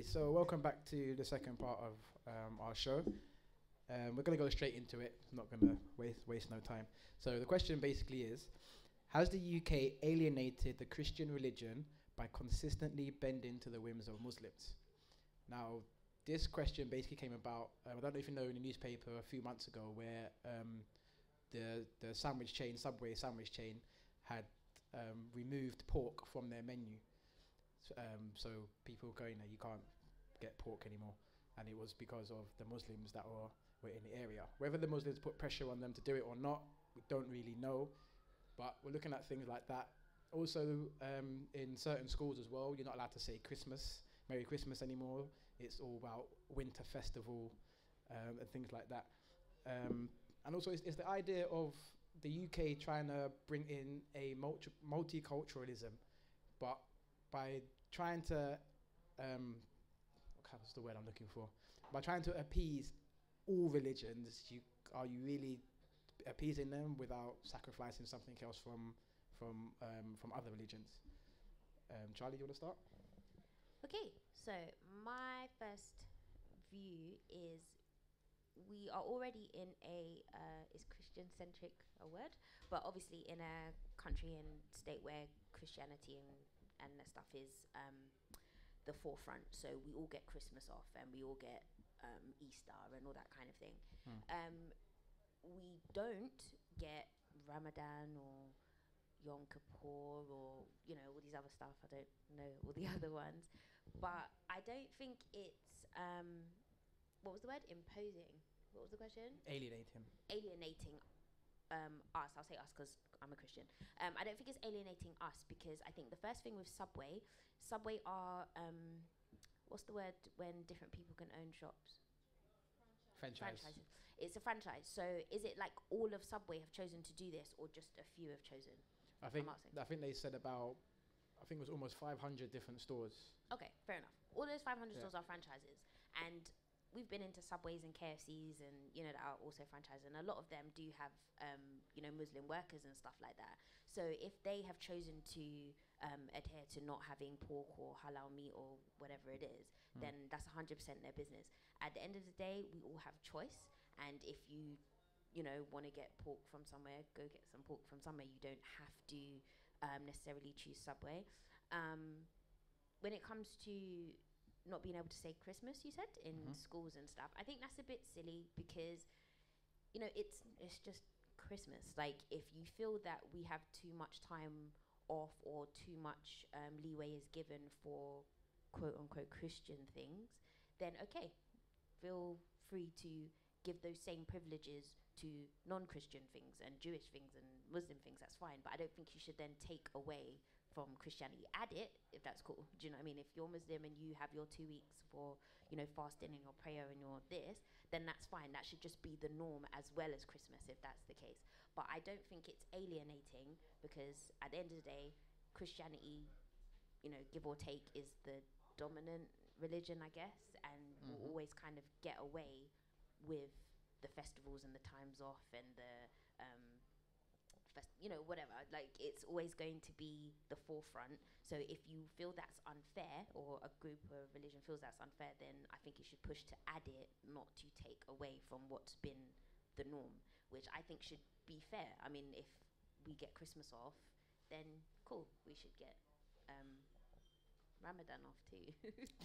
so welcome back to the second part of our show. We're going to go straight into it. I'm not going to waste no time. So the question basically is, has the UK alienated the Christian religion by consistently bending to the whims of Muslims? Now, this question basically came about, I don't know if you know, in the newspaper a few months ago where the sandwich chain, Subway sandwich chain, had removed pork from their menu. So people going there, you can't get pork anymore. And it was because of the Muslims that were in the area. Whether the Muslims put pressure on them to do it or not, we don't really know. But we're looking at things like that. Also, in certain schools as well, you're not allowed to say Christmas, Merry Christmas anymore. It's all about winter festival and things like that. And also, it's the idea of the UK trying to bring in a multiculturalism, but by trying to, what's the word I'm looking for? By trying to appease all religions, are you really appeasing them without sacrificing something else from other religions? Charlie, you want to start? Okay, so my first view is we are already in a, is Christian-centric a word? But obviously in a country and state where Christianity and that stuff is the forefront. So we all get Christmas off and we all get Easter and all that kind of thing. We don't get Ramadan or Yom Kippur or, you know, all these other stuff. I don't know all the other ones. But I don't think it's, what was the word? Imposing. What was the question? Alienating us. I'll say us because I'm a Christian. I don't think it's alienating us because I think the first thing with Subway are, what's the word when different people can own shops? Franchise. It's a franchise. So is it like all of Subway have chosen to do this or just a few have chosen? I think they said about, I think it was almost 500 different stores. Okay, fair enough. All those 500 stores are franchises. And we've been into Subways and KFCs and, you know, that are also franchises. And a lot of them do have, you know, Muslim workers and stuff like that. So if they have chosen to adhere to not having pork or halal meat or whatever it is, then that's 100% their business. At the end of the day, we all have choice. And if you know, want to get pork from somewhere, go get some pork from somewhere. You don't have to necessarily choose Subway. When it comes to not being able to say Christmas, you said, in schools and stuff, I think that's a bit silly because, you know, it's just Christmas. Like, if you feel that we have too much time off or too much leeway is given for quote-unquote Christian things, then okay, feel free to give those same privileges to non-Christian things and Jewish things and Muslim things. That's fine, but I don't think you should then take away from Christianity. Add it if that's cool. Do you know what I mean? If you're Muslim and you have your 2 weeks for, you know, fasting and your prayer and your this, then that's fine. That should just be the norm as well as Christmas if that's the case. But I don't think it's alienating because at the end of the day, Christianity, you know, give or take, is the dominant religion, I guess, and will always kind of get away with the festivals and the times off and the you know, whatever. Like, it's always going to be the forefront. So if you feel that's unfair, or a group or a religion feels that's unfair, then I think you should push to add it, not to take away from what's been the norm, which I think should be fair. I mean, if we get Christmas off, then cool, we should get Ramadan off too.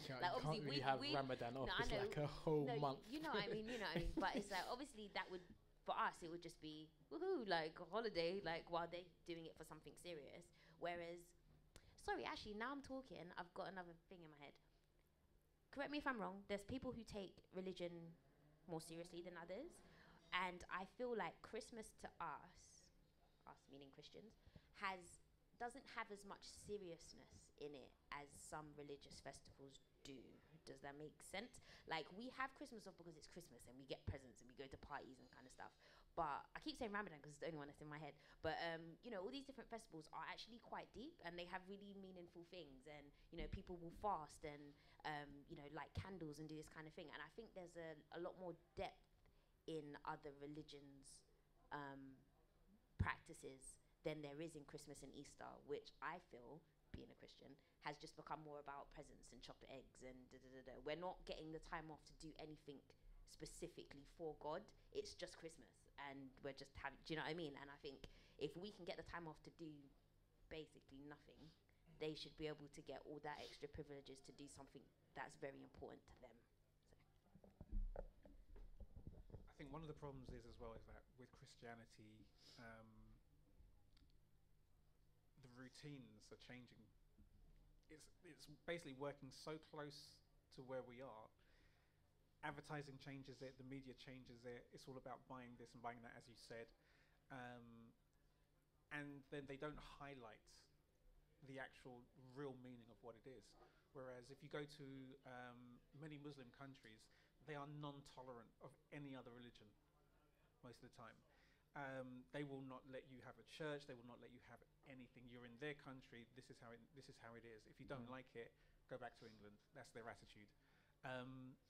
Yeah, like, you can't really have Ramadan off. It's like a whole month. You know what I mean. You know what I mean. But it's like, obviously that would, for us, it would just be woohoo, like a holiday, like while they're doing it for something serious. Whereas, sorry, actually, now I'm talking, I've got another thing in my head. Correct me if I'm wrong. There's people who take religion more seriously than others, and I feel like Christmas to us meaning Christians, doesn't have as much seriousness in it as some religious festivals do. Does that make sense? Like, we have Christmas off because it's Christmas and we get presents and we go to parties and kind of stuff. But I keep saying Ramadan because it's the only one that's in my head. But, you know, all these different festivals are actually quite deep and they have really meaningful things. And, you know, people will fast and, you know, light candles and do this kind of thing. And I think there's a lot more depth in other religions' practices than there is in Christmas and Easter, which I feel being a Christian has just become more about presents and chocolate eggs and da. We're not getting the time off to do anything specifically for God. It's just Christmas, and we're just having. Do you know what I mean? And I think if we can get the time off to do basically nothing, they should be able to get all that extra privileges to do something that's very important to them. I think one of the problems is as well is that with Christianity, the routines are changing. It's basically working so close to where we are. Advertising changes it, the media changes it. It's all about buying this and buying that, as you said, and then they don't highlight the actual real meaning of what it is. Whereas if you go to many Muslim countries, they are non-tolerant of any other religion most of the time. They will not let you have a church. They will not let you have anything. You're in their country. This is how it is. If you don't like it, go back to England. That's their attitude.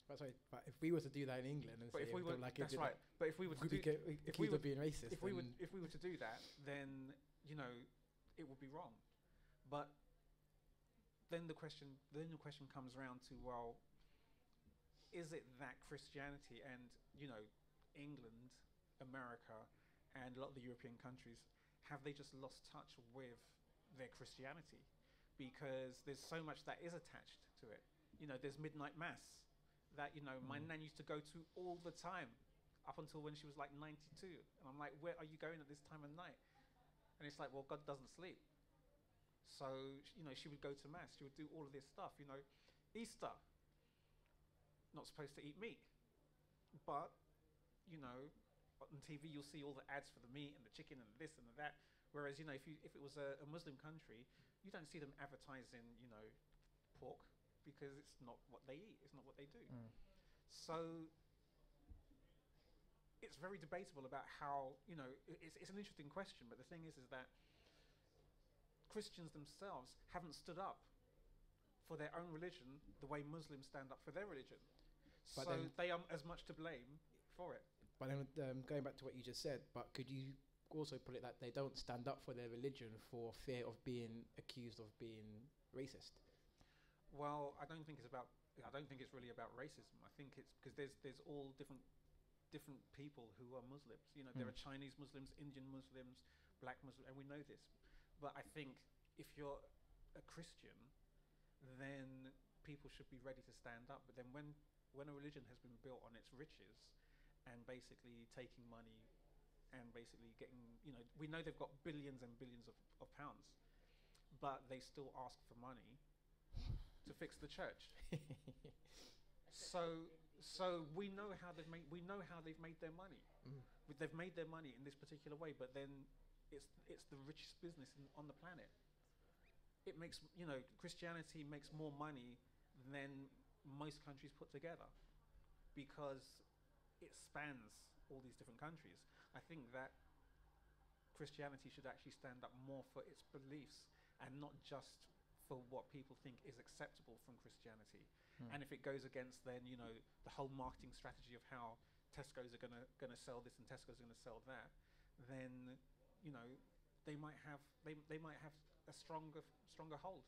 But if we were to do that in England, and say if we were, like that's right. But if we were to do, if we were being racist, if we were to do that, then it would be wrong. But then the question comes around to, well, is it that Christianity and England, America, and a lot of the European countries, have they just lost touch with their Christianity? Because there's so much that is attached to it. There's midnight mass that my nan used to go to all the time, up until when she was like 92, and I'm like, where are you going at this time of night? And it's like, well, God doesn't sleep, so she would go to mass, she would do all of this stuff. Easter, not supposed to eat meat, but on TV you'll see all the ads for the meat and the chicken and this and that. Whereas if it was a Muslim country, you don't see them advertising pork, because it's not what they eat, it's not what they do. So it's very debatable about how it's an interesting question. But the thing is that Christians themselves haven't stood up for their own religion the way Muslims stand up for their religion. But so they are as much to blame for it. But then going back to what you just said, but could you also put it that they don't stand up for their religion for fear of being accused of being racist? Well, I don't think it's really about racism. I think it's because there's all different people who are Muslims. There are Chinese Muslims, Indian Muslims, black Muslims, and we know this. But I think if you're a Christian, then people should be ready to stand up. But then when a religion has been built on its riches and basically taking money and basically getting, we know they've got billions and billions of pounds, but they still ask for money to fix the church. So we know how they've made their money. They've made their money in this particular way, but then it's the richest business on the planet. It makes Christianity makes more money than most countries put together, because it spans all these different countries. I think that Christianity should actually stand up more for its beliefs and not just for what people think is acceptable from Christianity. And if it goes against then the whole marketing strategy of how Tesco's are gonna sell this and Tesco's are gonna sell that, then they might have a stronger hold.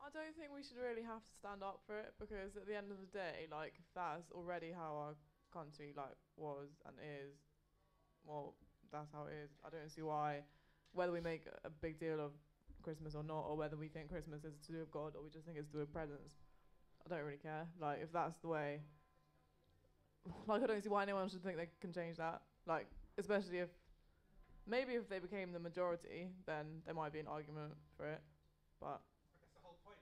I don't think we should really have to stand up for it, because at the end of the day, like, if that's already how our country was and is, well, that's how it is. I don't see why, whether we make a big deal of Christmas or not, or whether we think Christmas is to do with God or we just think it's to do with presents, I don't really care. Like, if that's the way, like, I don't see why anyone should think they can change that. Like, especially if they became the majority, then there might be an argument for it. But that's the whole point.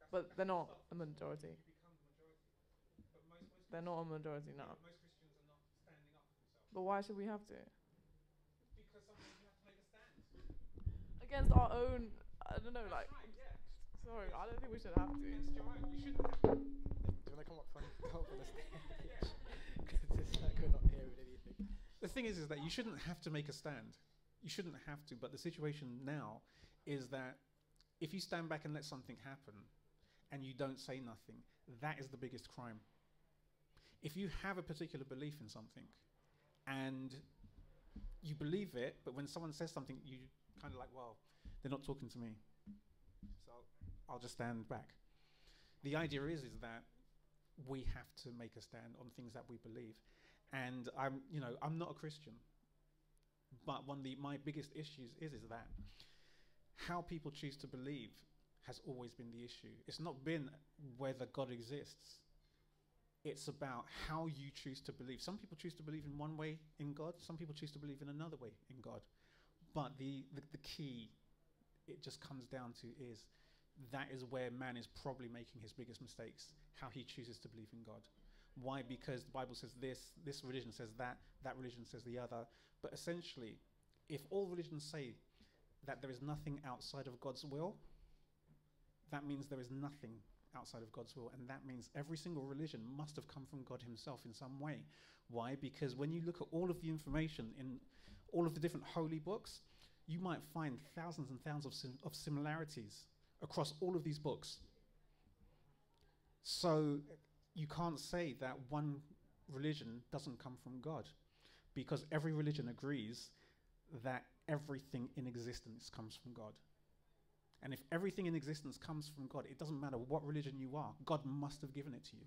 But they're not a majority. You become the majority. But most They're not a majority now. Most Christians are not standing up for themselves. But why should we have to? Because sometimes you have to make a stand. Against our own, I don't know, That's right, yeah. Sorry, I don't think we should have to. Against your own. You shouldn't have to. Do you want to come up front on the stage? Because it's like we're not hearing anything. The thing is that you shouldn't have to make a stand. You shouldn't have to, but the situation now is that if you stand back and let something happen and you don't say nothing, that is the biggest crime. If you have a particular belief in something and you believe it, but when someone says something, you kind of like, well, they're not talking to me, so I'll just stand back. The idea is that we have to make a stand on things that we believe, and I'm not a Christian, but one of my biggest issues is that how people choose to believe has always been the issue. It's not been whether God exists. It's about how you choose to believe. Some people choose to believe in one way in God. Some people choose to believe in another way in God. But the key, it just comes down to is that is where man is probably making his biggest mistakes, how he chooses to believe in God. Why? Because the Bible says this religion says that religion says the other. But essentially, if all religions say that there is nothing outside of God's will, that means there is nothing outside of God's will, and that means every single religion must have come from God himself in some way. Why? Because when you look at all of the information in all of the different holy books, you might find thousands and thousands of similarities across all of these books. So you can't say that one religion doesn't come from God, because every religion agrees that everything in existence comes from God. And if everything in existence comes from God, it doesn't matter what religion you are, God must have given it to you.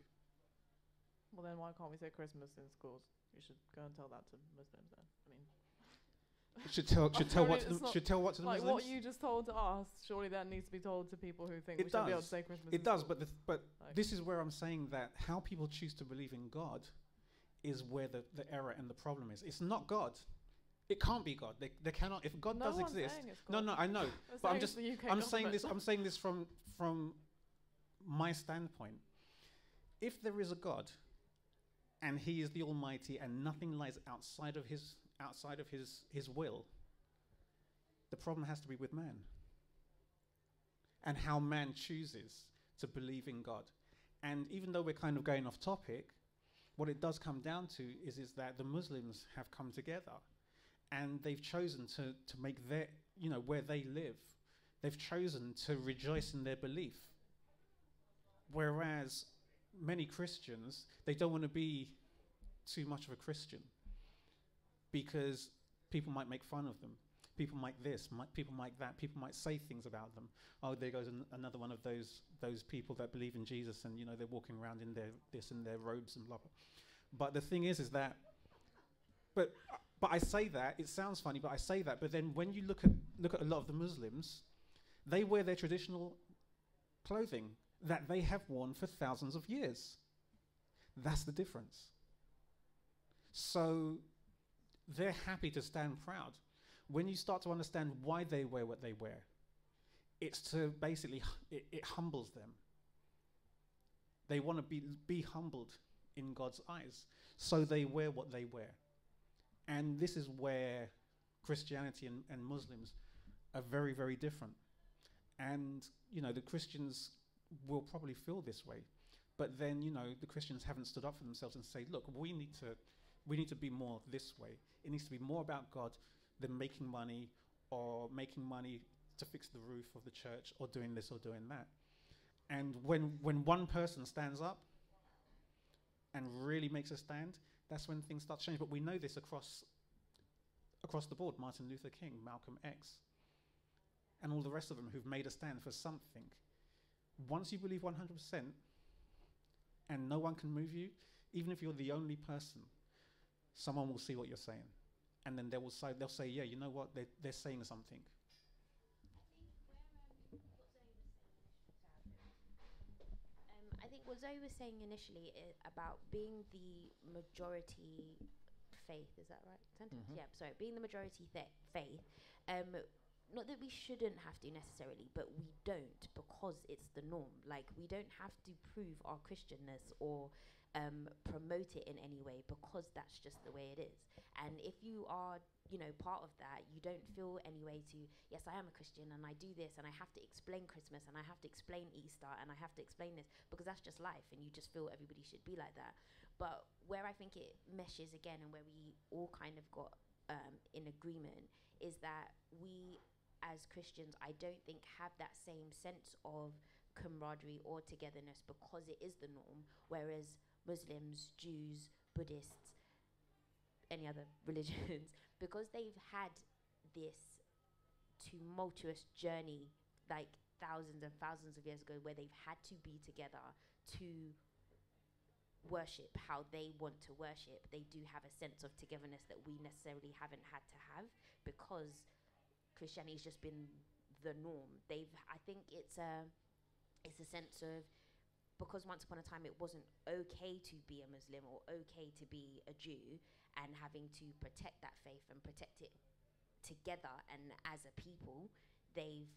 Well, then why can't we say Christmas in schools? You should go and tell that to Muslims then. I mean, should tell what to the like Muslims. What you just told to us, surely that needs to be told to people who think we should be able to say Christmas. It does, schools. but this is where I'm saying that how people choose to believe in God is where the error and the problem is. It's not God. It can't be God. They cannot. If God does exist, no, I know. But I'm saying this from my standpoint. If there is a God, and He is the Almighty, and nothing lies outside of His will, the problem has to be with man, and how man chooses to believe in God. And even though we're kind of going off topic, what it does come down to is that the Muslims have come together. And they've chosen to make their, where they live, they've chosen to rejoice in their belief. Whereas many Christians, they don't want to be too much of a Christian because people might make fun of them. People might this, people might that. People might say things about them. Oh, there goes another one of those people that believe in Jesus, and they're walking around in their robes and blah blah. But the thing is that, But I say that, it sounds funny, but I say that, but then when you look at a lot of the Muslims, they wear their traditional clothing that they have worn for thousands of years. That's the difference. So they're happy to stand proud. When you start to understand why they wear what they wear, it's to basically, it humbles them. They want to be humbled in God's eyes, so they wear what they wear. And this is where Christianity and Muslims are very, very different. And, the Christians will probably feel this way. But then, the Christians haven't stood up for themselves and say, look, we need to be more this way. It needs to be more about God than making money to fix the roof of the church or doing this or doing that. And when one person stands up and really makes a stand, that's when things start to change. But we know this across the board. Martin Luther King, Malcolm X, and all the rest of them who've made a stand for something. Once you believe 100% and no one can move you, even if you're the only person, someone will see what you're saying. And then they'll say, yeah, you know what, they're saying something. I think what Zoe was saying initially about being the majority faith, is that right? Sentence? Mm-hmm. Yeah, sorry, being the majority faith. Not that we shouldn't have to necessarily, but we don't, because it's the norm. Like, we don't have to prove our Christianness or promote it in any way, because that's just the way it is. And if you are, part of that, you don't feel any way to, yes, I am a Christian and I do this and I have to explain Christmas and I have to explain Easter and I have to explain this, because that's just life and you just feel everybody should be like that. But where I think it meshes again, and where we all kind of got in agreement, is that we as Christians, I don't think, have that same sense of camaraderie or togetherness, because it is the norm, whereas Muslims, Jews, Buddhists, any other religions, because they've had this tumultuous journey, like thousands and thousands of years ago, where they've had to be together to worship how they want to worship. They do have a sense of togetherness that we necessarily haven't had to have, because Christianity's just been the norm. I think it's a sense of, because once upon a time it wasn't okay to be a Muslim or okay to be a Jew, and having to protect that faith and protect it together and as a people, they've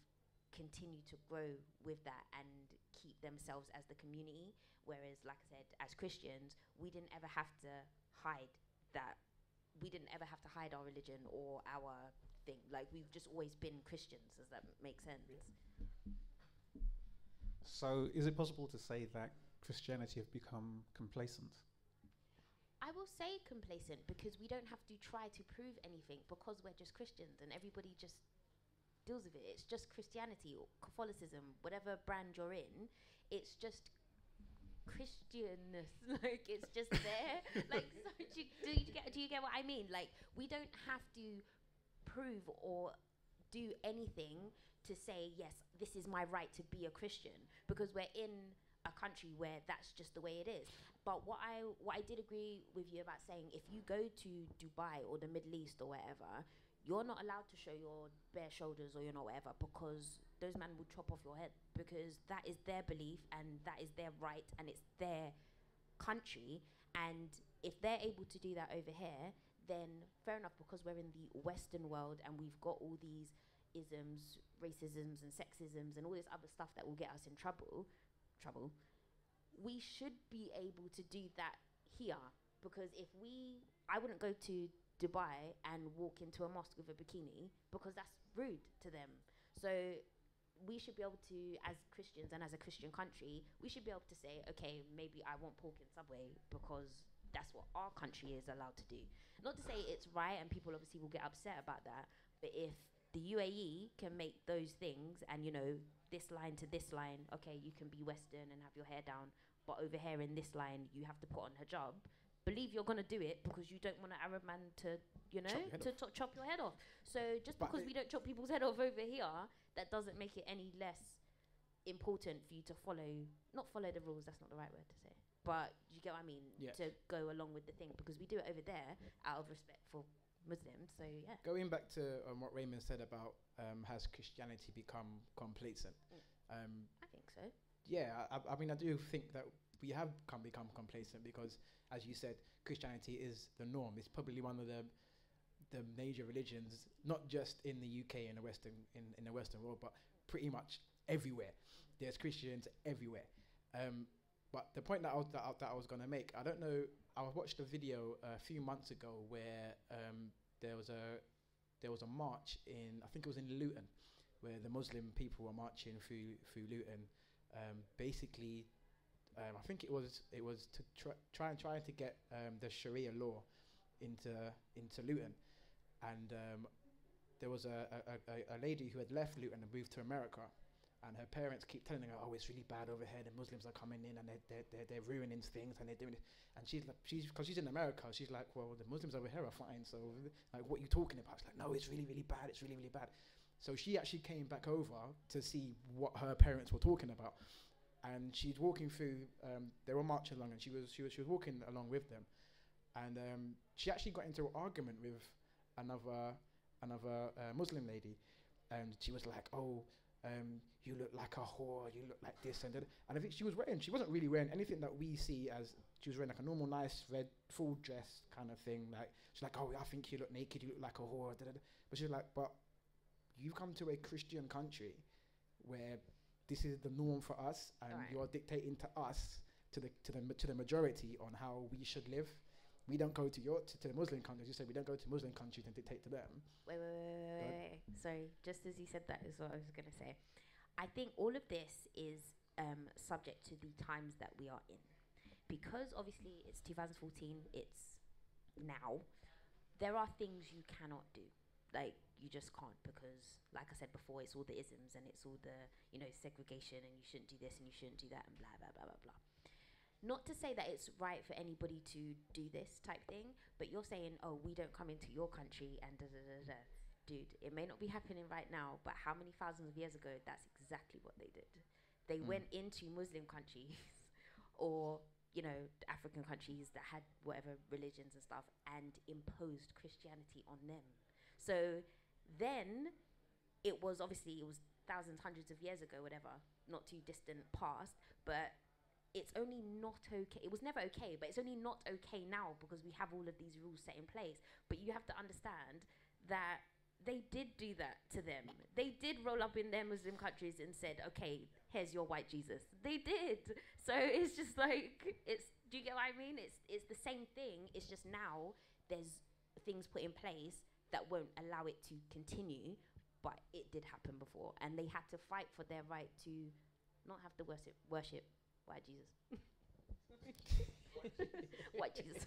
continued to grow with that and keep themselves as the community. Whereas, like I said, as Christians, we didn't ever have to hide that. We didn't ever have to hide our religion or our thing. Like, we've just always been Christians. Does that make sense? So, is it possible to say that Christianity have become complacent? I will say complacent, because we don't have to try to prove anything, because we're just Christians and everybody just deals with it. It's just Christianity or Catholicism, whatever brand you're in. It's just Christianness. Like, it's just there. Like, so do you get what I mean? Like, we don't have to prove or do anything to say, yes, this is my right to be a Christian, because we're in a country where that's just the way it is. But what I did agree with you about saying, if you go to Dubai or the Middle East or wherever, you're not allowed to show your bare shoulders or you're not whatever, because those men will chop off your head, because that is their belief and that is their right and it's their country. And if they're able to do that over here, then fair enough, because we're in the Western world and we've got all these isms, racisms and sexisms and all this other stuff that will get us in trouble, we should be able to do that here. Because I wouldn't go to Dubai and walk into a mosque with a bikini, because that's rude to them. So we should be able to, as Christians and as a Christian country, we should be able to say, okay, maybe I want pork in Subway because that's what our country is allowed to do. Not to say it's right, and people obviously will get upset about that, but if the UAE can make those things, and this line to this line, okay, you can be Western and have your hair down, but over here in this line you have to put on hijab, believe you're going to do it, because you don't want an Arab man to chop your head off. So just but because we don't chop people's head off over here, that doesn't make it any less important for you to not follow the rules, that's not the right word to say, but you get what I mean, to go along with the thing, because we do it over there out of respect for Muslims. So yeah, going back to what Raymond said about has Christianity become complacent? I think so. I mean, I do think that we have become complacent, because, as you said, Christianity is the norm. It's probably one of the major religions, not just in the UK and in the Western world, but pretty much everywhere. There's Christians everywhere. But the point that I was going to make, I don't know, I watched a video a few months ago where there was a march in, I think it was in Luton, where the Muslim people were marching through Luton. Basically, I think it was to trying to get the Sharia law into Luton, and there was a lady who had left Luton and moved to America, and her parents keep telling her, oh, it's really bad over here, the Muslims are coming in and they're ruining things and they're doing it. And because she's in America, she's like, well, the Muslims over here are fine, so like, what are you talking about? She's like, no, it's really, really bad, it's really, really bad. So she actually came back over to see what her parents were talking about, and she's walking through, they were marching along, and she was walking along with them, and she actually got into an argument with another Muslim lady, and she was like, oh, you look like a whore, you look like this and that. And I think she wasn't really wearing anything that we see as, she was wearing like a normal nice red full dress kind of thing. Like, she's like, oh, I think you look naked, you look like a whore. Da, da, da. But she's like, but you've come to a Christian country where this is the norm for us, and you're dictating to us, to the majority, on how we should live. We don't go to the Muslim countries. You said we don't go to Muslim countries and dictate to them. Wait. Sorry, just as you said that is what I was going to say. I think all of this is subject to the times that we are in. Because obviously it's 2014, it's now. There are things you cannot do. Like, you just can't, because, like I said before, it's all the isms and it's all the, segregation, and you shouldn't do this and you shouldn't do that and blah, blah, blah, blah, blah. not to say that it's right for anybody to do this type thing, but you're saying, oh, we don't come into your country and da da da da. Dude, it may not be happening right now, but how many thousands of years ago, that's exactly what they did. They went into Muslim countries or, you know, African countries that had whatever religions and stuff and imposed Christianity on them. So then it was thousands, hundreds of years ago, whatever, not too distant past, but it's only not okay. It was never okay, but it's only not okay now because we have all of these rules set in place. But you have to understand that they did do that to them. They did roll up in their Muslim countries and said, okay, here's your white Jesus. They did. So it's just like, do you get what I mean? It's the same thing. It's just now there's things put in place that won't allow it to continue, but it did happen before. And they had to fight for their right to not have to worship white Jesus. White Jesus.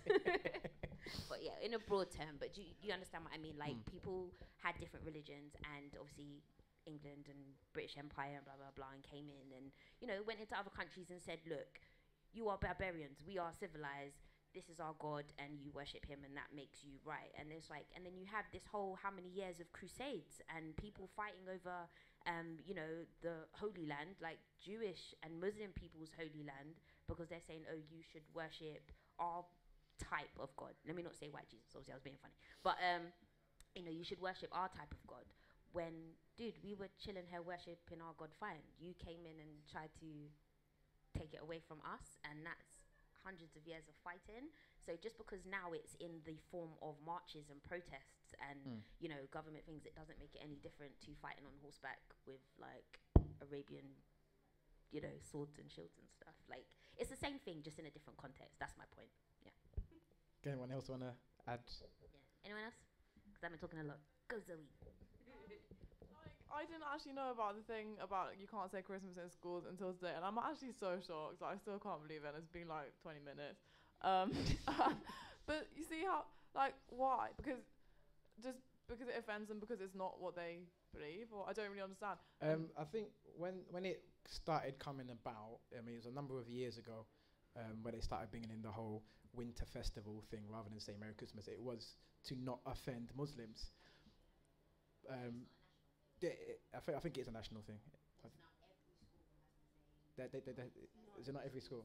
But yeah, in a broad term, but you understand what I mean? Like, people had different religions, and obviously England and British Empire and blah, blah, blah, and came in and, you know, went into other countries and said, look, you are barbarians, we are civilized, this is our God, and you worship him, and that makes you right. And it's like, and then you have this whole how many years of crusades and people fighting over you know, the Holy Land, like Jewish and Muslim people's Holy Land, because they're saying, oh, you should worship our type of God. Let me not say white Jesus, obviously I was being funny. But, you know, you should worship our type of God. When, dude, we were chilling here worshipping our God fine. You came in and tried to take it away from us, and that's hundreds of years of fighting. So just because now it's in the form of marches and protests and you know, government things, it doesn't make it any different to fighting on horseback with like Arabian, you know, swords and shields and stuff. Like, it's the same thing, just in a different context. That's my point. Yeah. Anyone else want to add? Yeah. Anyone else? Because I've been talking a lot. Go Zoe. I didn't actually know about the thing about you can't say Christmas in schools until today, and I'm actually so shocked. I still can't believe it. It's been like 20 minutes. But you see how, like, why? Because it offends them because it's not what they believe, or I don't really understand. I think when it started coming about, I mean, it was a number of years ago, when they started bringing in the whole winter festival thing rather than saying Merry Christmas. It was to not offend Muslims. I think it's a national thing. Is it not every school?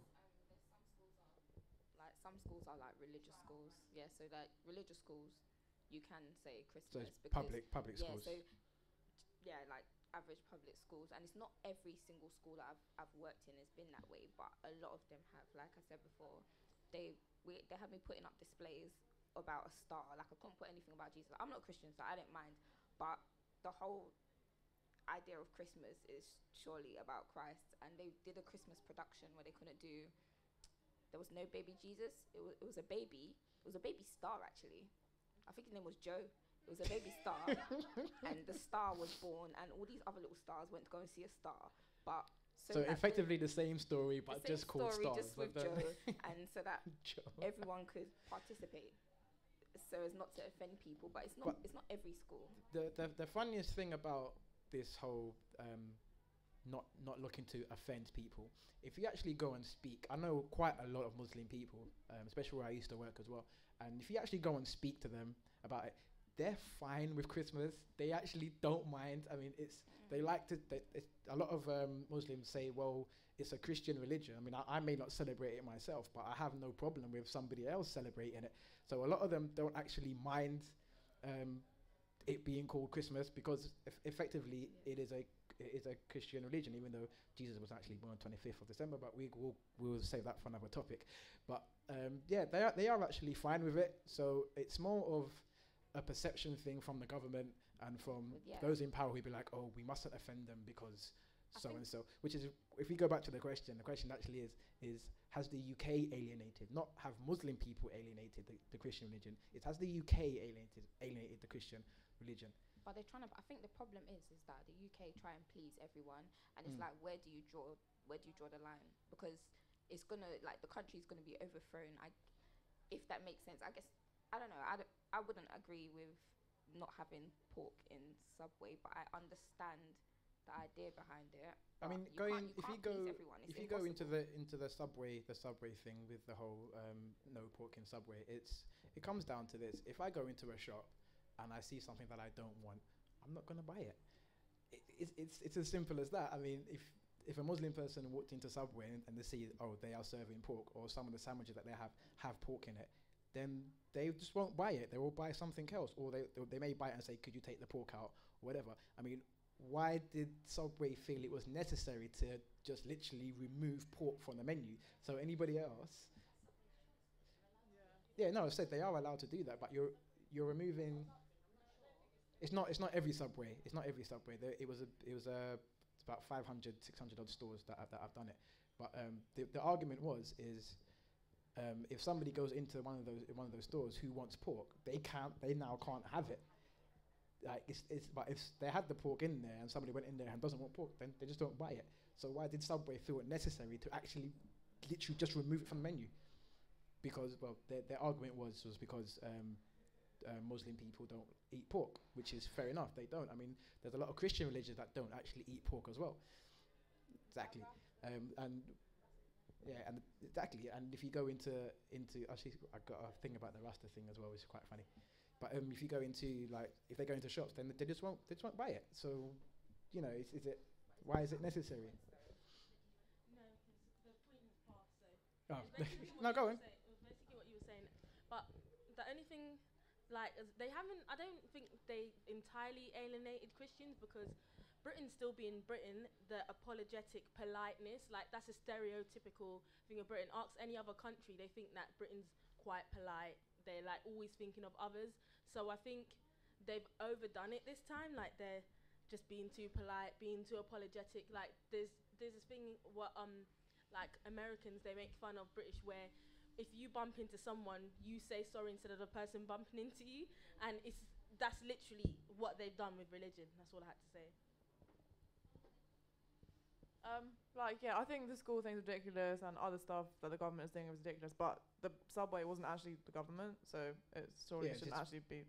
Some schools are like religious schools. Yeah, so like religious schools, you can say So Christmas. it's public yeah, schools. so yeah, like average public schools, and it's not every single school that I've worked in has been that way, but a lot of them have. Like I said before, they had me putting up displays about a star. Like, I couldn't put anything about Jesus. I'm not Christian, so I didn't mind, but the whole idea of Christmas is surely about Christ, and they did a Christmas production where they couldn't do. There was no baby Jesus. It was a baby. It was a baby star, actually. I think his name was Joe. It was a baby star, and the star was born, and all these other little stars went to go and see a star. But so effectively the same story, but just called stars. Just with Joe, and so that everyone could participate, so as not to offend people. But it's not every school. The funniest thing about this whole not looking to offend people, if you actually go and speak, I know quite a lot of Muslim people, especially where I used to work as well, and if you actually go and speak to them about it, they're fine with Christmas. They actually don't mind. I mean, they like to. A lot of Muslims say, well, it's a Christian religion. I mean, I may not celebrate it myself, but I have no problem with somebody else celebrating it. So a lot of them don't actually mind it being called Christmas, because effectively it is a Christian religion, even though Jesus was actually born 25th of December, but we'll save that for another topic. But yeah, they are actually fine with it. So it's more of a perception thing from the government and from those in power who'd be like, oh, we mustn't offend them because so and so. Which is, if we go back to the question actually is has the UK alienated, not have Muslim people alienated the Christian religion? It has the UK alienated the Christian religion. But they're trying to. I think the problem is that the UK try and please everyone, and it's like, where do you draw the line? Because it's gonna, like, the country's gonna be overthrown. If that makes sense. I guess, I don't know. I wouldn't agree with not having pork in Subway, but I understand the idea behind it. I but mean, you can't- if you can't go please everyone. It's if you go into impossible. the subway thing with the whole no pork in Subway, it comes down to this. If I go into a shop and I see something that I don't want, I'm not gonna buy it. It's as simple as that. I mean, if a Muslim person walked into Subway and they see, oh, they are serving pork, or some of the sandwiches that they have pork in it, then they just won't buy it. They will buy something else, or they may buy it and say, could you take the pork out, or whatever. I mean, why did Subway feel it was necessary to just literally remove pork from the menu? So anybody else? Yeah, no, I said they are allowed to do that, but you're removing. It's not every Subway. It's not every Subway. It was it's about 500, 600 odd stores that I've done it. But the argument is if somebody goes into one of those stores who wants pork, they now can't have it. Like but if they had the pork in there and somebody went in there and doesn't want pork, then they just don't buy it. So why did Subway feel it necessary to actually literally just remove it from the menu? Because their argument was because Muslim people don't eat pork, which is fair enough. They don't. I mean, there's a lot of Christian religions that don't actually eat pork as well. Exactly. And exactly. And if you go into actually, I got a thing about the Rasta thing as well, which is quite funny. But if you go into if they go into shops, then they just won't buy it. So, why is it necessary? No, because the point has passed. So Oh, it's basically no, go on. It was basically what you were saying. But the only thing, they haven't. I don't think they entirely alienated Christians, because Britain's still being Britain. The apologetic politeness, that's a stereotypical thing of Britain. Ask any other country, they think that Britain's quite polite. They're always thinking of others. So I think they've overdone it this time. They're just being too polite, being too apologetic. There's this thing what Americans, they make fun of British, where if you bump into someone, you say sorry instead of the person bumping into you, and that's literally what they've done with religion. That's all I had to say. I think the school thing's ridiculous, and other stuff that the government is doing is ridiculous, but the Subway wasn't actually the government, so it shouldn't actually be.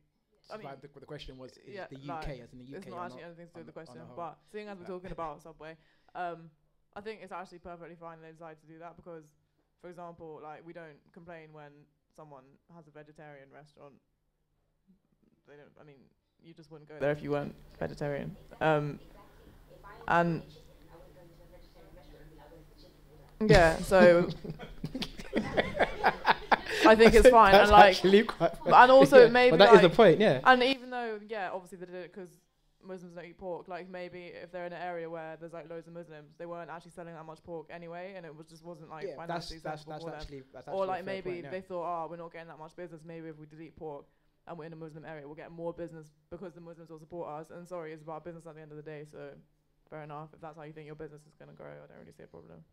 I mean, the question was, is the UK, as in the UK, it's not actually anything to do with the question, but seeing as we're talking about Subway, I think it's actually perfectly fine they decide to do that, because, for example, we don't complain when someone has a vegetarian restaurant. They don't. I mean, you just wouldn't go there if you weren't vegetarian. And yeah, so I think it's fine. That's and actually quite funny. and also yeah, maybe but that is the point, yeah. And even though, obviously they did it because Muslims don't eat pork. Maybe if they're in an area where there's loads of Muslims, they weren't actually selling that much pork anyway, and it wasn't financially sensible for them. Or maybe they thought, oh, we're not getting that much business. Maybe if we delete pork and we're in a Muslim area, we'll get more business because the Muslims will support us. And sorry, it's about business at the end of the day. So fair enough. If that's how you think your business is going to grow, I don't really see a problem.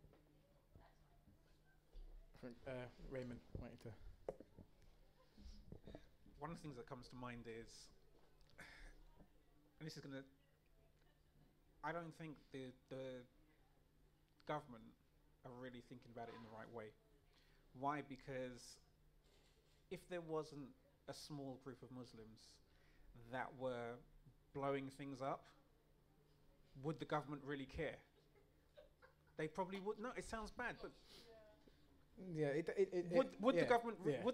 Raymond, wanted to. One of the things that comes to mind is, and this is gonna, I don't think the government are really thinking about it in the right way. Why? Because if there wasn't a small group of Muslims that were blowing things up, would the government really care? They probably would. No, it sounds bad, but yeah, would the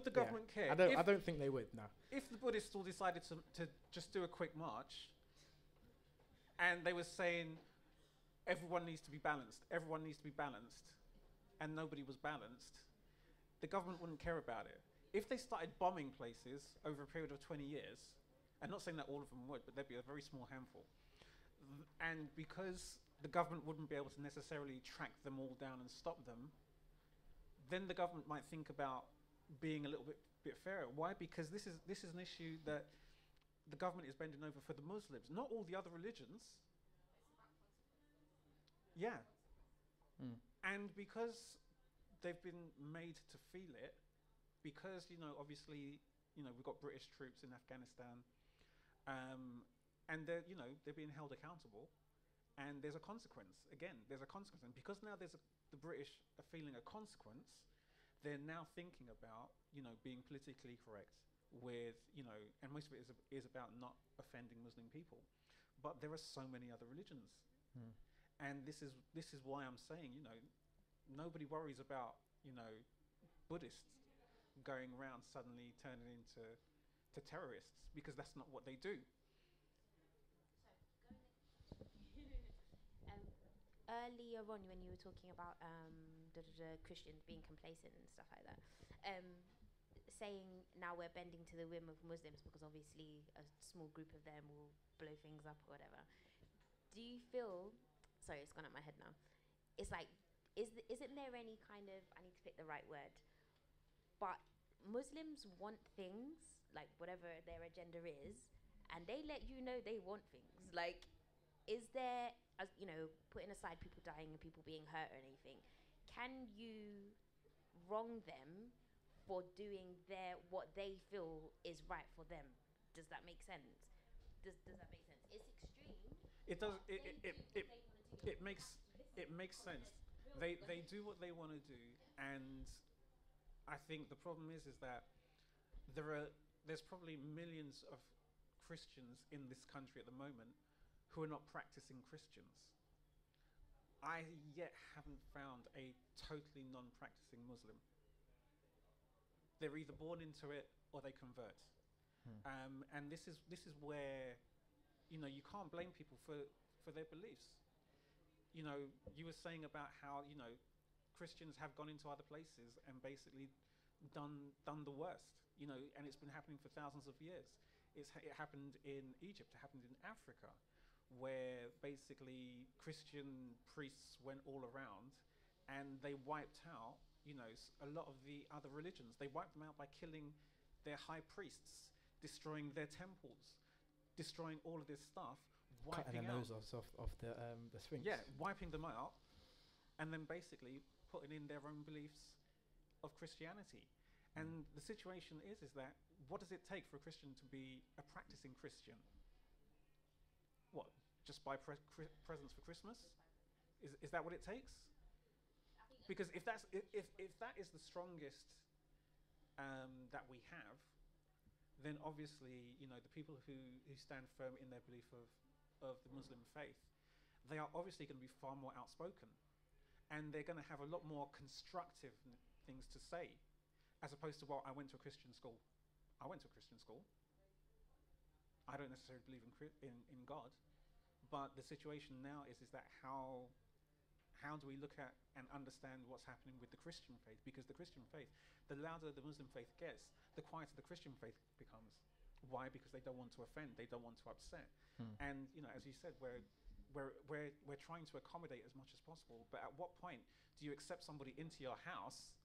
government care? I don't think they would. No. If the Buddhists all decided to just do a quick march, and they were saying everyone needs to be balanced, and nobody was balanced, the government wouldn't care about it. If they started bombing places over a period of 20 years, I'm not saying that all of them would, but there'd be a very small handful, and because the government wouldn't be able to necessarily track them all down and stop them, then the government might think about being a little bit fairer. Why? Because this is an issue that the government is bending over for the Muslims, not all the other religions. Yeah. And because they've been made to feel it, because obviously we've got British troops in Afghanistan, and they're being held accountable, and there's a consequence. Again, there's a consequence, and because now the British are feeling a consequence, they're now thinking about being politically correct with and most of it is about not offending Muslim people, but there are so many other religions, And this is why I'm saying, nobody worries about, Buddhists going around suddenly turning into terrorists, because that's not what they do. Earlier on, when you were talking about Christians being complacent and stuff like that, saying now we're bending to the whim of Muslims because obviously a small group of them will blow things up or whatever. Do you feel? Sorry, it's gone out my head now. It's like, isn't there any kind of, I need to pick the right word, but Muslims want things, like whatever their agenda is, and they let you know they want things. Like, is there, as putting aside people dying and people being hurt or anything, can you wrong them for doing what they feel is right for them? Does that make sense? Does that make sense? It's extreme. It does. It makes sense. They do what they want to do, and I think the problem is that there's probably millions of Christians in this country at the moment who are not practicing Christians. I yet haven't found a totally non-practicing Muslim. They're either born into it or they convert. And this is where, you can't blame people for their beliefs. You were saying about how, Christians have gone into other places and basically done the worst, and it's been happening for thousands of years. It happened in Egypt, it happened in Africa, where basically Christian priests went all around and they wiped out, a lot of the other religions. They wiped them out by killing their high priests, destroying their temples, destroying all of this stuff, cutting the nose off the Sphinx. Yeah, wiping them out, and then basically putting in their own beliefs of Christianity. And the situation is that, what does it take for a Christian to be a practicing Christian? What? Just buy presents for Christmas? Is that what it takes? Because if that is the strongest that we have, then obviously, the people who stand firm in their belief of the Muslim faith, they are obviously going to be far more outspoken, and they're going to have a lot more constructive things to say, as opposed to, well, I went to a Christian school. I went to a Christian school. I don't necessarily believe in God, but the situation now is that how do we look at and understand what's happening with the Christian faith? Because the Christian faith, the louder the Muslim faith gets, the quieter the Christian faith becomes. Why? Because they don't want to offend, they don't want to upset. And as you said, we're trying to accommodate as much as possible. But at what point do you accept somebody into your house,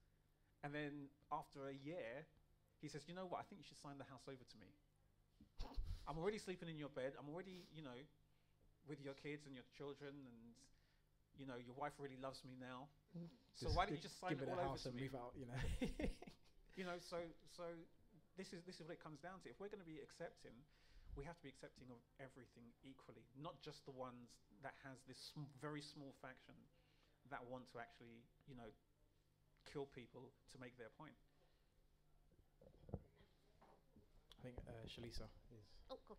and then after a year, he says, you know what? I think you should sign the house over to me. I'm already sleeping in your bed. I'm already, with your kids and your children, and your wife really loves me now. So why don't you just sign it all over to me? Move out, So this is what it comes down to. If we're going to be accepting, we have to be accepting of everything equally, not just the ones that has this very small faction that want to actually, kill people to make their point. I think Shalisa is. Oh, cool.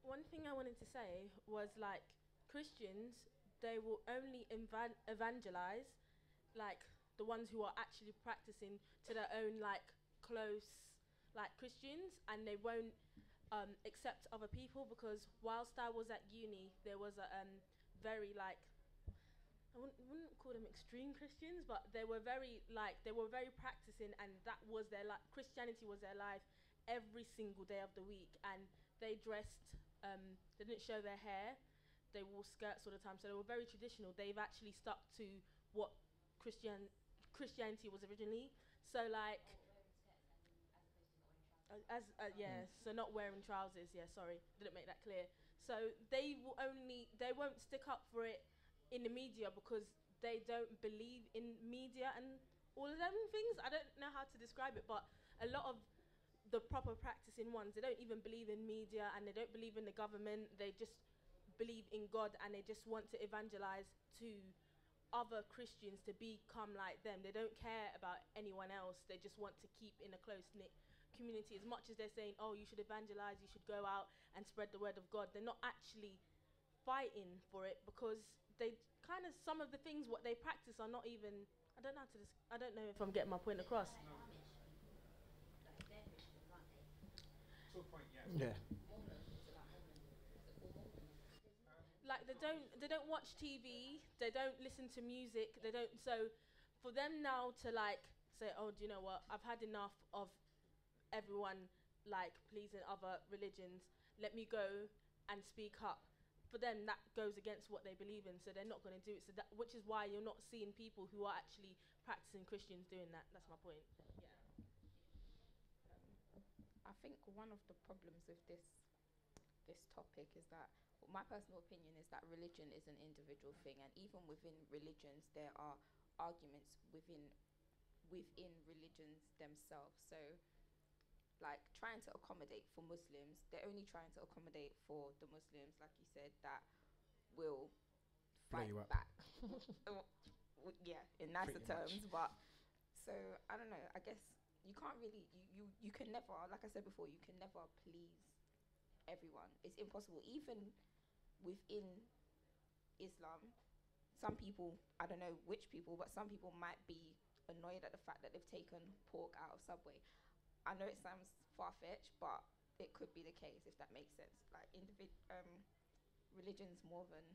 One thing I wanted to say was, like, Christians, they will only evangelize, like, the ones who are actually practicing to their own, like, close, like, Christians, and they won't accept other people, because whilst I was at uni, there was a very, like, I wouldn't call them extreme Christians, but they were very practicing, and that was their life. Christianity was their life every single day of the week, and they dressed, they didn't show their hair, they wore skirts all the time, so they were very traditional. They've actually stuck to what Christianity was originally. So, like, so not wearing trousers. Yeah, sorry, didn't make that clear. So they won't stick up for it in the media, because they don't believe in media and all of them things. I don't know how to describe it, but a lot of the proper practicing ones, they don't even believe in media, and they don't believe in the government. They just believe in God, and they just want to evangelize to other Christians to become like them. They don't care about anyone else. They just want to keep in a close-knit community. As much as they're saying, oh, you should evangelize, you should go out and spread the word of God, they're not actually fighting for it, because as some of the things what they practice are not even. I don't know how to. I don't know if I'm getting my point across. To a point, yeah. Yeah. Like they don't watch TV, they don't listen to music, they don't. So for them now to like say, oh, do you know what? I've had enough of everyone like pleasing other religions. Let me go and speak up. For them, that goes against what they believe in, so they're not going to do it. So that, which is why you're not seeing people who are actually practicing Christians doing that. That's my point. Yeah. I think one of the problems with this topic is that, well, my personal opinion is that religion is an individual thing, and even within religions, there are arguments within religions themselves. So, like trying to accommodate for Muslims, they're only trying to accommodate for the Muslims, like you said, that will Blow fight you up. back. Yeah, in nicer Pretty terms, much. but so I don't know. I guess you can't really you can never, like I said before, you can never please everyone. It's impossible. Even within Islam, some people, I don't know which people, but some people might be annoyed at the fact that they've taken pork out of Subway. I know it sounds far-fetched, but it could be the case, if that makes sense. Like religion's more of an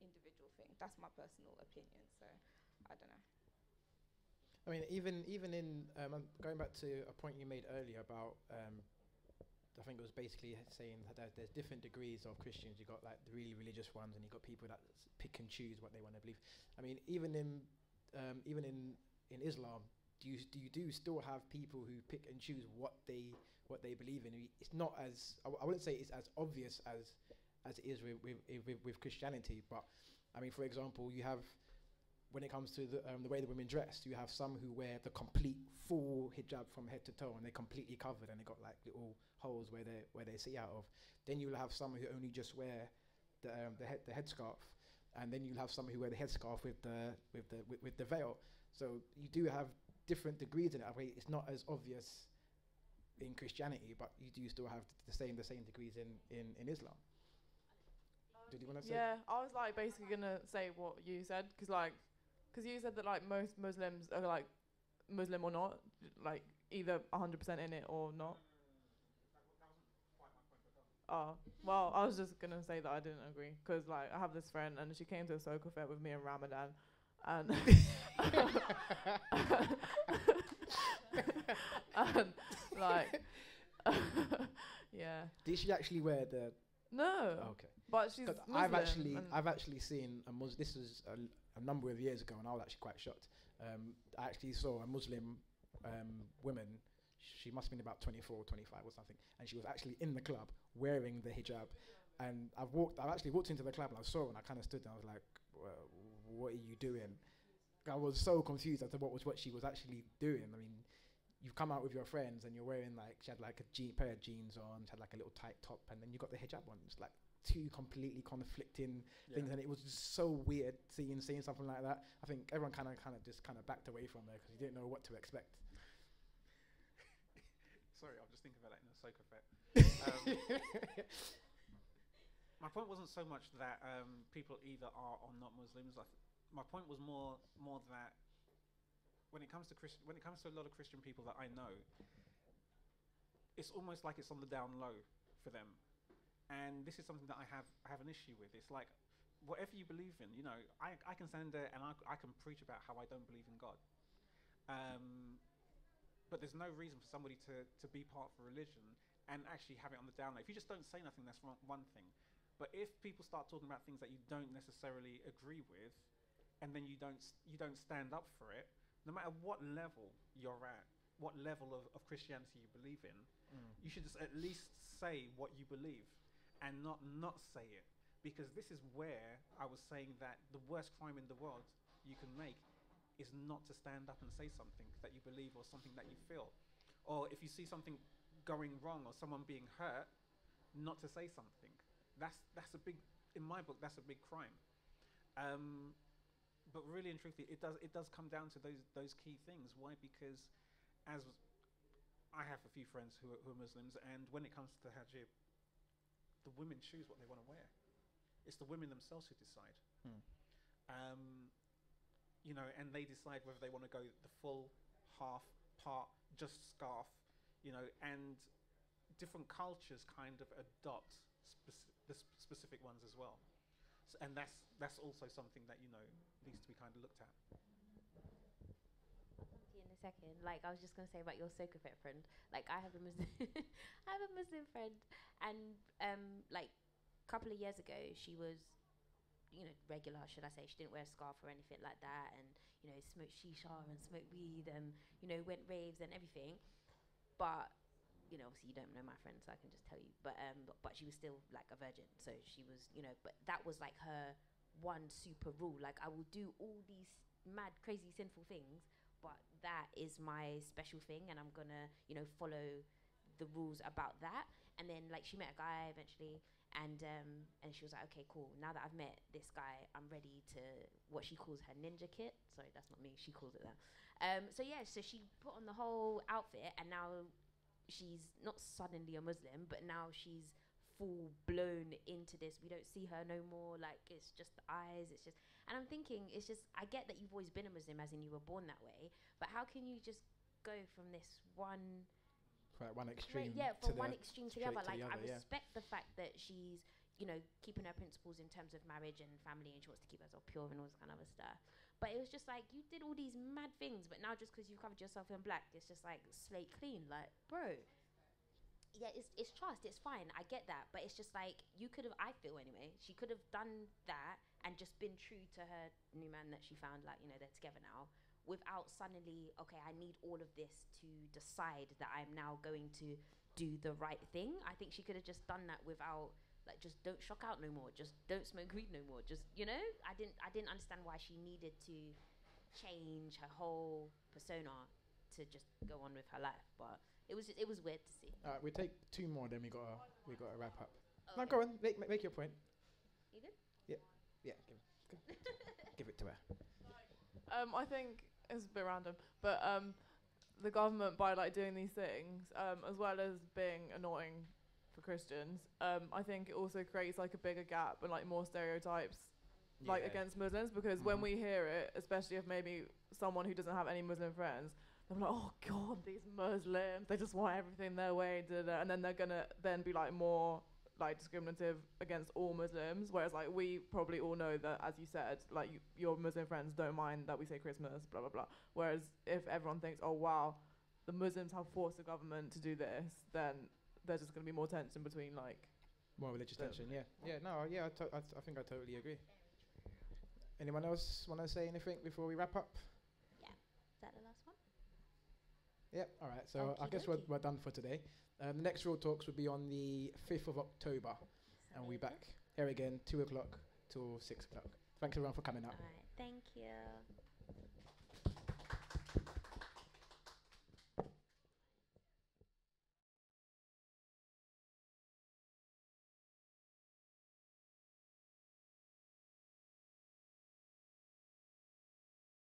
individual thing. That's my personal opinion. So I don't know. I mean, even in going back to a point you made earlier about, I think it was basically saying that there's different degrees of Christians. You got like the really religious ones, and you got people that pick and choose what they want to believe. I mean, even in Islam, do you still have people who pick and choose what they believe in? It's not as I wouldn't say it's as obvious as it is with Christianity, but I mean, for example, you have, when it comes to the way the women dress, you have some who wear the complete full hijab from head to toe, and they're completely covered, and they got like little holes where they see out of. Then you'll have some who only just wear the headscarf, and then you'll have some who wear the headscarf with the veil. So you do have different degrees in it. I mean, it's not as obvious in Christianity, but you do still have the same degrees in Islam. Did you want to say? Yeah, I was like basically gonna say what you said, because you said that like most Muslims are like Muslim or not, like either 100% in it or not. Oh, well, I was just gonna say that I didn't agree, because like I have this friend and she came to a Soka fair with me in Ramadan, and and like yeah. Did she actually wear the? No. Okay. But she's Muslim. I've actually seen a Muslim. This was a number of years ago, and I was actually quite shocked. I actually saw a Muslim woman. She must have been about 24 or 25 or something, and she was actually in the club wearing the hijab. And I've actually walked into the club, and I saw her, and I kind of stood there. I was like, well, "What are you doing?" I was so confused as to what she was actually doing. I mean, you come out with your friends, and you're wearing like, she had like a pair of jeans on, she had like a little tight top, and then you got the hijab on. It's like two completely conflicting things, and it was just so weird seeing something like that. I think everyone kind of just backed away from there because you didn't know what to expect. Sorry, I'm just thinking about that in a Soka fair. My point wasn't so much that people either are or not Muslims. My point was more that when it comes to a lot of Christian people that I know, it's almost like it's on the down low for them. And this is something that I have an issue with. It's like, whatever you believe in, you know, I can stand there and I can preach about how I don't believe in God. But there's no reason for somebody to be part of a religion and actually have it on the down low. If you just don't say nothing, that's one thing. But if people start talking about things that you don't necessarily agree with, and then you don't stand up for it, no matter what level you're at, what level of Christianity you believe in, you should just at least say what you believe and not say it. Because this is where I was saying that the worst crime in the world you can make is not to stand up and say something that you believe or something that you feel. Or if you see something going wrong or someone being hurt, not to say something. That's a big, in my book, that's a big crime. But really and truthfully, it does come down to those key things. Why? Because as I have a few friends who are Muslims, and when it comes to hijab, the women choose what they want to wear. It's the women themselves who decide. you know, and they decide whether they want to go the full, half, part, just scarf, you know, and different cultures kind of adopt the specific ones as well. And that's also something that, you know, needs to be kind of looked at. In a second, like I was just gonna say about your soca fit friend. Like I have a Muslim, I have a Muslim friend, and like a couple of years ago, she was, you know, regular, should I say? She didn't wear a scarf or anything like that, and you know, smoked shisha and smoked weed, and you know, went raves and everything. But you know, obviously you don't know my friend, so I can just tell you. But she was still like a virgin, so she was, you know. But that was like her one super rule. Like I will do all these mad, crazy, sinful things, but that is my special thing, and I'm gonna, you know, follow the rules about that. And then like she met a guy eventually, and she was like, okay, cool. Now that I've met this guy, I'm ready to what she calls her ninja kit. Sorry, that's not me. She calls it that. So yeah, so she put on the whole outfit, and now she's not suddenly a Muslim, but now she's full blown into this. We don't see her no more. Like it's just the eyes. It's just, and I'm thinking, it's just. I get that you've always been a Muslim, as in you were born that way. But how can you just go from this one? From one extreme. From one extreme to the other. Like I yeah. respect the fact that she's, you know, keeping her principles in terms of marriage and family, and she wants to keep herself pure and all this kind of other stuff. But it was just like, you did all these mad things, but now just because you covered yourself in black, it's just like slate clean. Like, bro, yeah, it's trust, it's fine, I get that, but it's just like, you could have, I feel anyway, she could have done that and just been true to her new man that she found, like, you know, they're together now, without suddenly, okay, I need all of this to decide that I'm now going to do the right thing. I think she could have just done that without, like, just don't shock out no more, just don't smoke weed no more, just, you know. I didn't understand why she needed to change her whole persona to just go on with her life, but it was weird to see. We take two more, then we gotta wrap up. Okay. No, go on, make your point. You good? Yeah, give it to her. I think it's a bit random, but the government, by like doing these things, as well as being annoying for Christians, I think it also creates like a bigger gap and like more stereotypes like against Muslims, because when we hear it, especially if maybe someone who doesn't have any Muslim friends, they're like, oh god, these Muslims, they just want everything their way, and then they're gonna then be like more like discriminative against all Muslims, whereas like we probably all know that, as you said, like your Muslim friends don't mind that we say Christmas, blah blah blah, whereas if everyone thinks, oh wow, the Muslims have forced the government to do this, then there's just going to be more tension between like more religious tension. I think I totally agree. Anyone else want to say anything before we wrap up? Yeah, is that the last one? Yep. All right. So I guess we're done for today. The next Real Talks will be on the 5th of October, and we'll be back here again 2 o'clock till 6 o'clock. Thanks everyone for coming out. All right, thank you.